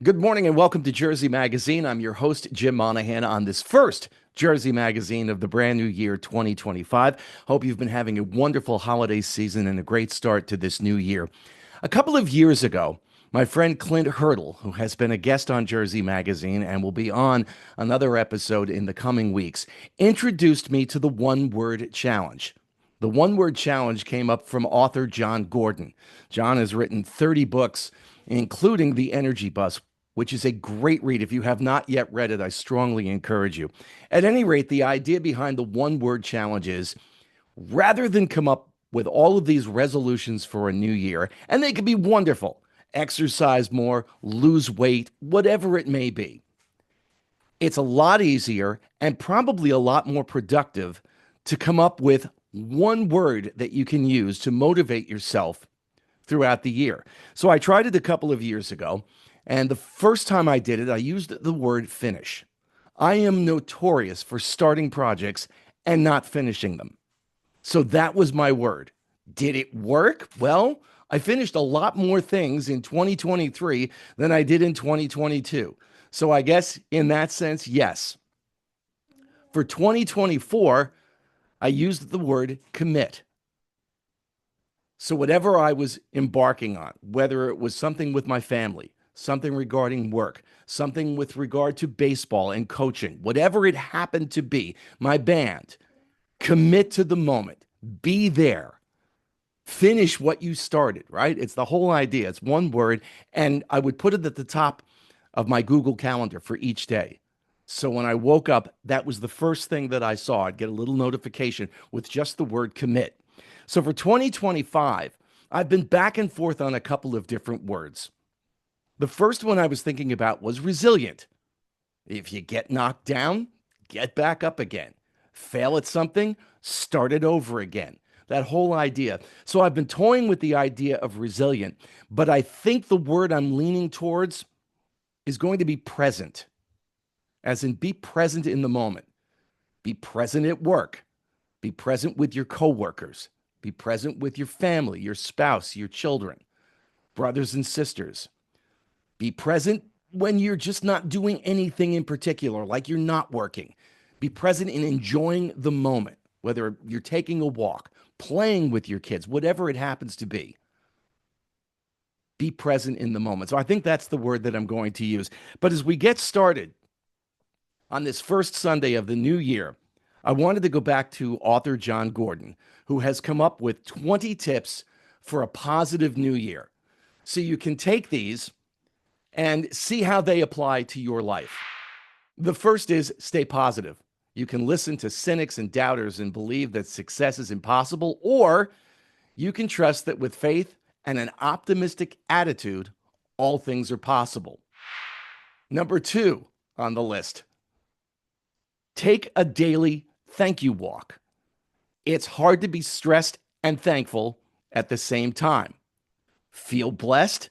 Good morning and welcome to Jersey Magazine. I'm your host, Jim Monahan, on this first Jersey Magazine of the brand new year 2025. Hope you've been having a wonderful holiday season and a great start to this new year. A couple of years ago, my friend Clint Hurdle, who has been a guest on Jersey Magazine and will be on another episode in the coming weeks, introduced me to the one word challenge. The one word challenge came up from author Jon Gordon. Jon has written 30 books, including The Energy Bus, which is a great read. If you have not yet read it, I strongly encourage you. At any rate, the idea behind the one word challenge is rather than come up with all of these resolutions for a new year, and they can be wonderful, exercise more, lose weight, whatever it may be, it's a lot easier and probably a lot more productive to come up with one word that you can use to motivate yourself throughout the year. So I tried it a couple of years ago, and the first time I did it, I used the word finish. I am notorious for starting projects and not finishing them. So that was my word. Did it work? Well, I finished a lot more things in 2023 than I did in 2022. So I guess in that sense, yes. For 2024, I used the word commit. So whatever I was embarking on, whether it was something with my family, something regarding work, something with regard to baseball and coaching, whatever it happened to be, my band, commit to the moment, be there, finish what you started, right? It's the whole idea. It's one word. And I would put it at the top of my Google Calendar for each day. So when I woke up, that was the first thing that I saw. I'd get a little notification with just the word commit. So for 2025, I've been back and forth on a couple of different words. The first one I was thinking about was resilient. If you get knocked down, get back up again. Fail at something, start it over again. That whole idea. So I've been toying with the idea of resilient, but I think the word I'm leaning towards is going to be present, as in be present in the moment. Be present at work. Be present with your coworkers. Be present with your family, your spouse, your children, brothers and sisters. Be present when you're just not doing anything in particular, like you're not working. Be present in enjoying the moment, whether you're taking a walk, playing with your kids, whatever it happens to be. Be present in the moment. So I think that's the word that I'm going to use. But as we get started on this first Sunday of the new year, I wanted to go back to author Jon Gordon, who has come up with 20 tips for a positive new year. So you can take these and see how they apply to your life. The first is stay positive. You can listen to cynics and doubters and believe that success is impossible, or you can trust that with faith and an optimistic attitude, all things are possible. Number two on the list, take a daily thank you walk. It's hard to be stressed and thankful at the same time. Feel blessed,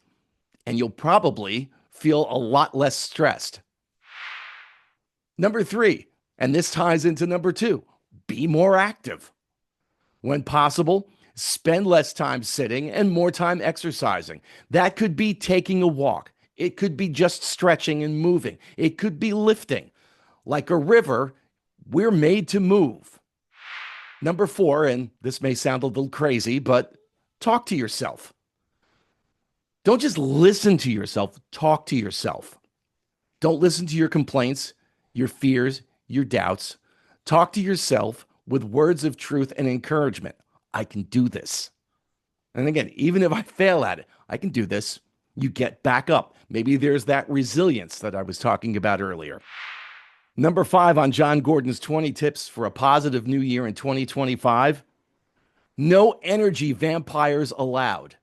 and you'll probably feel a lot less stressed. Number three, and this ties into number two, be more active. When possible, spend less time sitting and more time exercising. That could be taking a walk. It could be just stretching and moving. It could be lifting. Like a river, we're made to move. Number four, and this may sound a little crazy, but talk to yourself. Don't just listen to yourself, talk to yourself. Don't listen to your complaints, your fears, your doubts. Talk to yourself with words of truth and encouragement. I can do this. And again, even if I fail at it, I can do this. You get back up. Maybe there's that resilience that I was talking about earlier. Number five on Jon Gordon's 20 tips for a positive new year in 2025. No energy vampires allowed.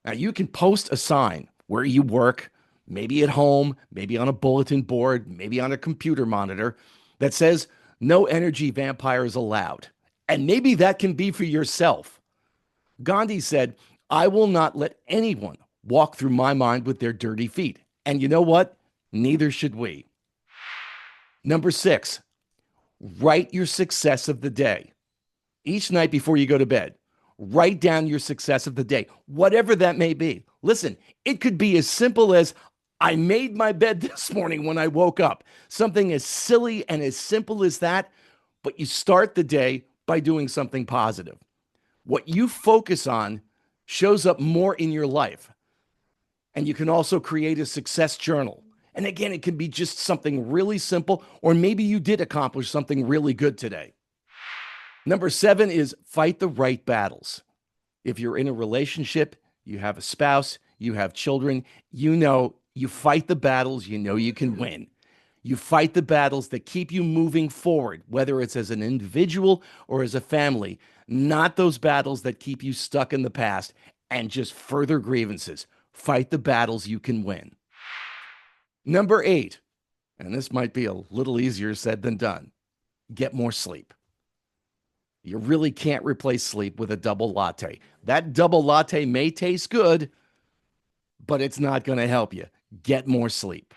Now, you can post a sign where you work, maybe at home, maybe on a bulletin board, maybe on a computer monitor, that says, no energy vampires allowed. And maybe that can be for yourself. Gandhi said, I will not let anyone walk through my mind with their dirty feet. And you know what? Neither should we. Number six, write your success of the day. Each night before you go to bed, write down your success of the day, whatever that may be. Listen, it could be as simple as I made my bed this morning when I woke up. Something as silly and as simple as that, but you start the day by doing something positive. What you focus on shows up more in your life. And you can also create a success journal. And again, it can be just something really simple, or maybe you did accomplish something really good today. Number 7 is fight the right battles. If you're in a relationship, you have a spouse, you have children, you fight the battles you can win. You fight the battles that keep you moving forward, whether it's as an individual or as a family, not those battles that keep you stuck in the past and just further grievances. Fight the battles you can win. Number 8, and this might be a little easier said than done, get more sleep. You really can't replace sleep with a double latte. That double latte may taste good, but it's not going to help you. Get more sleep.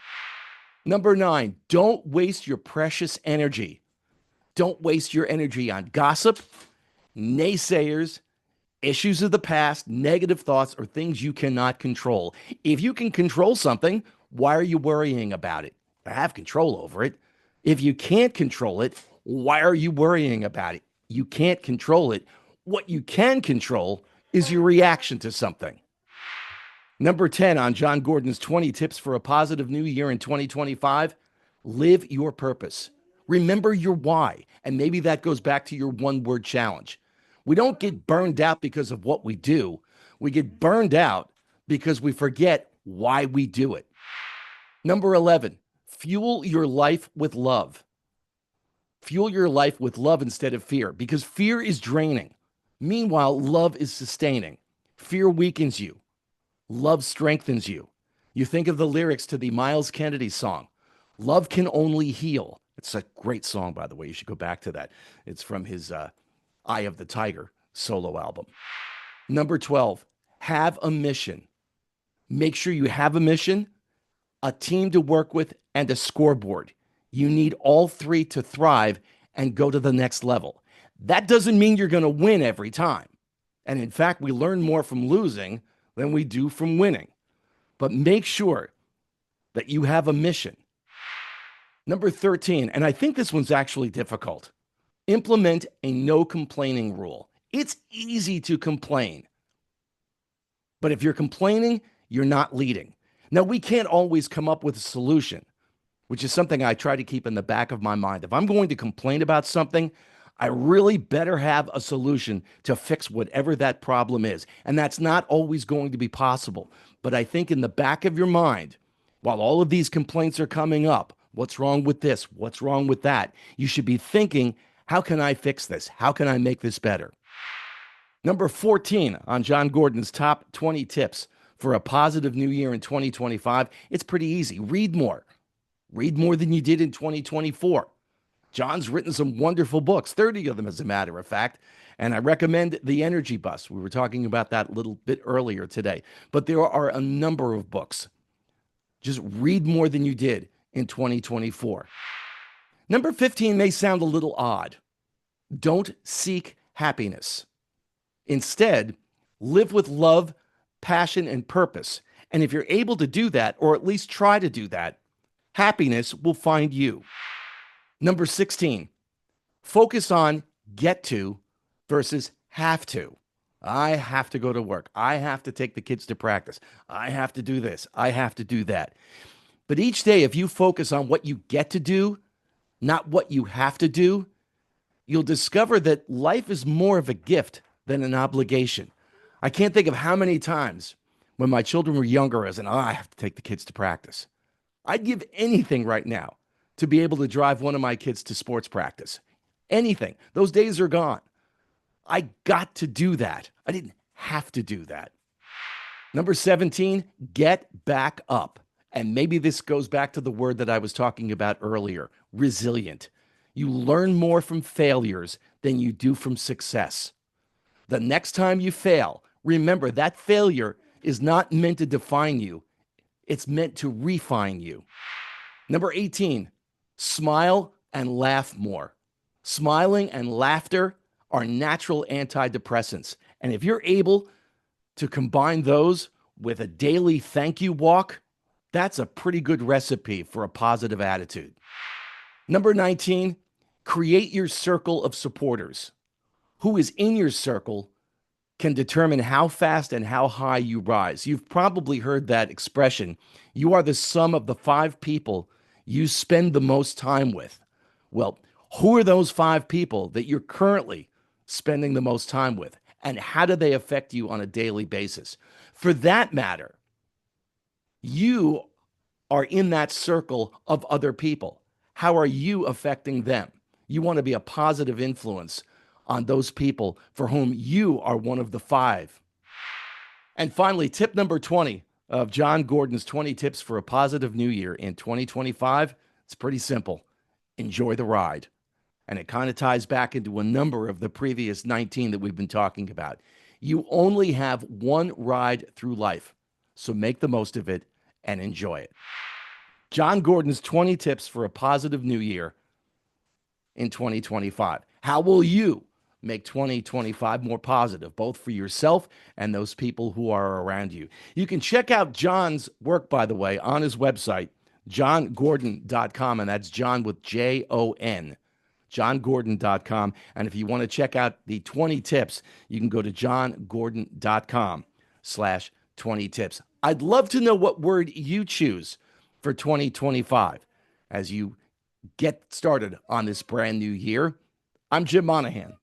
Number 9, don't waste your precious energy. Don't waste your energy on gossip, naysayers, issues of the past, negative thoughts, or things you cannot control. If you can control something, why are you worrying about it? Have control over it. If you can't control it, why are you worrying about it? You can't control it. What you can control is your reaction to something. Number 10 on Jon Gordon's 20 tips for a positive new year in 2025, live your purpose. Remember your why, and maybe that goes back to your one-word challenge. We don't get burned out because of what we do. We get burned out because we forget why we do it. Number 11, fuel your life with love. Fuel your life with love instead of fear, because fear is draining. Meanwhile, love is sustaining. Fear weakens you. Love strengthens you. You think of the lyrics to the Miles Kennedy song, "Love Can Only Heal." It's a great song, by the way. You should go back to that. It's from his Eye of the Tiger solo album. Number 12, have a mission. Make sure you have a mission, a team to work with, and a scoreboard. You need all three to thrive and go to the next level. That doesn't mean you're going to win every time. And in fact, we learn more from losing than we do from winning. But make sure that you have a mission. Number 13, and I think this one's actually difficult. Implement a no complaining rule. It's easy to complain. But if you're complaining, you're not leading. Now, we can't always come up with a solution, which is something I try to keep in the back of my mind. If I'm going to complain about something, I really better have a solution to fix whatever that problem is. And that's not always going to be possible. But I think in the back of your mind, while all of these complaints are coming up, what's wrong with this? What's wrong with that? You should be thinking, how can I fix this? How can I make this better? Number 14 on Jon Gordon's top 20 tips for a positive new year in 2025. It's pretty easy. Read more. Read more than you did in 2024. Jon's written some wonderful books, 30 of them as a matter of fact, and I recommend The Energy Bus. We were talking about that a little bit earlier today, but there are a number of books. Just read more than you did in 2024. Number 15 may sound a little odd. Don't seek happiness. Instead, live with love, passion, and purpose. And if you're able to do that, or at least try to do that, happiness will find you. Number 16, focus on get to versus have to. I have to go to work. I have to take the kids to practice. I have to do this. I have to do that. But each day, if you focus on what you get to do, not what you have to do, you'll discover that life is more of a gift than an obligation. I can't think of how many times when my children were younger as I have to take the kids to practice. I'd give anything right now to be able to drive one of my kids to sports practice. Anything. Those days are gone. I got to do that. I didn't have to do that. Number 17, get back up. And maybe this goes back to the word that I was talking about earlier, resilient. You learn more from failures than you do from success. The next time you fail, remember that failure is not meant to define you. It's meant to refine you. Number 18, smile and laugh more. Smiling and laughter are natural antidepressants. And if you're able to combine those with a daily thank you walk, That's a pretty good recipe for a positive attitude. Number 19, create your circle of supporters. Who is in your circle can determine how fast and how high you rise. You've probably heard that expression. You are the sum of the 5 people you spend the most time with. Well, who are those 5 people that you're currently spending the most time with? And how do they affect you on a daily basis? For that matter, you are in that circle of other people. How are you affecting them? You want to be a positive influence on those people for whom you are one of the 5. And finally, tip number 20 of Jon Gordon's 20 tips for a positive new year in 2025. It's pretty simple. Enjoy the ride. And it kind of ties back into a number of the previous 19 that we've been talking about. You only have one ride through life, so make the most of it and enjoy it. Jon Gordon's 20 tips for a positive new year in 2025. How will you make 2025 more positive, both for yourself and those people who are around you? You can check out Jon's work, by the way, on his website, jongordon.com, and that's Jon with Jon, jongordon.com. And if you want to check out the 20 tips, you can go to jongordon.com/20 tips. I'd love to know what word you choose for 2025 as you get started on this brand new year. I'm Jim Monahan.